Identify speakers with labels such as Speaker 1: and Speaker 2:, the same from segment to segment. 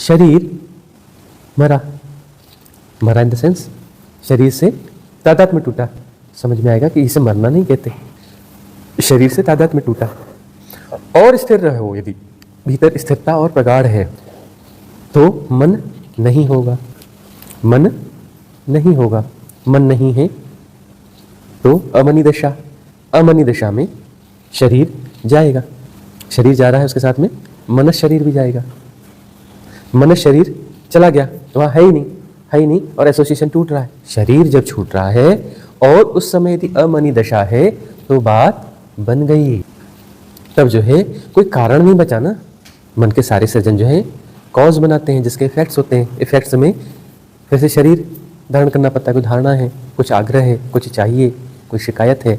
Speaker 1: शरीर मरा, मरा इन द सेंस शरीर से तादाद में टूटा। समझ में आएगा कि इसे मरना नहीं कहते, शरीर से तादाद में टूटा और स्थिर रहो। यदि भीतर स्थिरता और प्रगाढ़ है तो मन नहीं होगा, मन नहीं होगा, मन नहीं है तो अमनी दशा, अमनी दशा में शरीर जाएगा, शरीर जा रहा है उसके साथ में मनस शरीर भी जाएगा। मनस शरीर चला गया तो वहाँ है ही नहीं, है ही नहीं और एसोसिएशन टूट रहा है। शरीर जब छूट रहा है और उस समय यदि अमनी दशा है तो बात बन गई। तब जो है कोई कारण नहीं बचा ना। मन के सारे सृजन जो है कॉज बनाते हैं जिसके इफेक्ट्स होते हैं। इफेक्ट्स में फिर से शरीर धारण करना पड़ता है, कोई धारणा है, कुछ आग्रह है, कुछ चाहिए, कोई शिकायत है,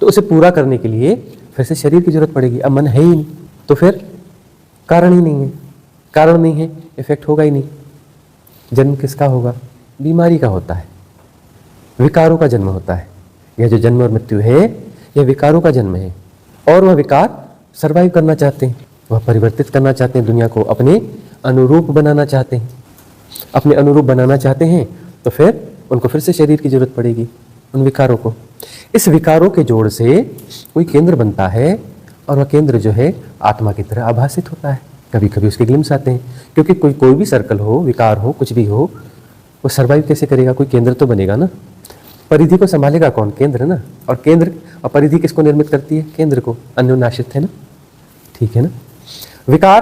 Speaker 1: तो उसे पूरा करने के लिए फिर से शरीर की जरूरत पड़ेगी। अब मन है ही नहीं तो फिर कारण ही नहीं है, कारण नहीं है इफेक्ट होगा ही नहीं। जन्म किसका होगा? बीमारी का होता है, विकारों का जन्म होता है। यह जो जन्म और मृत्यु है यह विकारों का जन्म है और वह विकार सर्वाइव करना चाहते हैं, वह परिवर्तित करना चाहते हैं, दुनिया को अपने अनुरूप बनाना चाहते हैं। अपने अनुरूप बनाना चाहते हैं तो फिर उनको फिर से शरीर की जरूरत पड़ेगी, उन विकारों को। इस विकारों के जोड़ से कोई केंद्र बनता है और वह केंद्र जो है आत्मा की तरह आभासित होता है। कभी कभी उसके ग्लिम्स आते हैं, क्योंकि कोई भी सर्कल हो, विकार हो, कुछ भी हो, वो सर्वाइव कैसे करेगा? कोई केंद्र तो बनेगा ना। परिधि को संभालेगा कौन? केंद्र ना। और केंद्र और परिधि किसको निर्मित करती है? केंद्र को। अन्योन्याश्रित है ना, ठीक है ना। विकार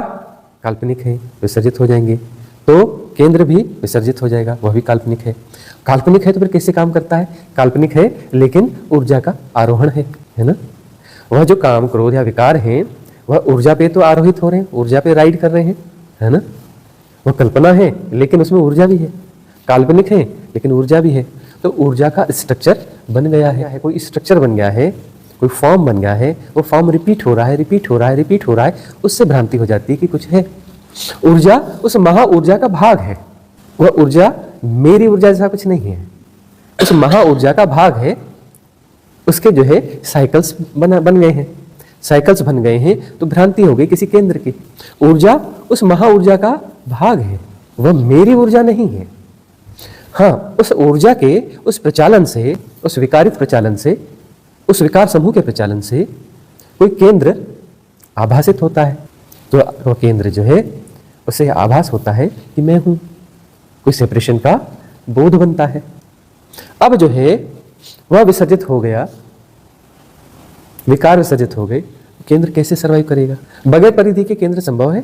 Speaker 1: काल्पनिक है, विसर्जित हो जाएंगे, तो केंद्र भी विसर्जित हो जाएगा, वह भी काल्पनिक है। काल्पनिक है तो फिर कैसे काम करता है? काल्पनिक है लेकिन ऊर्जा का आरोहण है ना। वह जो काम, क्रोध या विकार हैं वह ऊर्जा पे तो आरोहित हो रहे हैं, ऊर्जा पे राइड कर रहे हैं, है ना। वह कल्पना है लेकिन उसमें ऊर्जा भी है, काल्पनिक है लेकिन ऊर्जा भी है। तो ऊर्जा का स्ट्रक्चर बन गया है, कोई स्ट्रक्चर बन गया है, कोई फॉर्म बन गया है। वो फॉर्म रिपीट हो रहा है, रिपीट हो रहा है, रिपीट हो रहा है। उससे भ्रांति हो जाती है कि कुछ है। ऊर्जा उस महा ऊर्जा का भाग है, वह ऊर्जा मेरी ऊर्जा जैसा कुछ नहीं है, उस महा ऊर्जा का भाग है। उसके जो है साइकिल्स बन गए हैं, साइकिल्स बन गए हैं तो भ्रांति हो गई किसी केंद्र की। ऊर्जा उस महा ऊर्जा का भाग है, वह मेरी ऊर्जा नहीं है। हाँ, उस ऊर्जा के उस प्रचालन से, उस विकारित प्रचालन से, उस विकार समूह के प्रचालन से कोई केंद्र आभासित होता है। तो वह केंद्र जो है उसे आभास होता है कि मैं हूं, कोई सेपरेशन का बोध बनता है। अब जो है वह विसर्जित हो गया, विकार विसर्जित हो गए, केंद्र कैसे सर्वाइव करेगा? बगैर परिधि के केंद्र संभव है?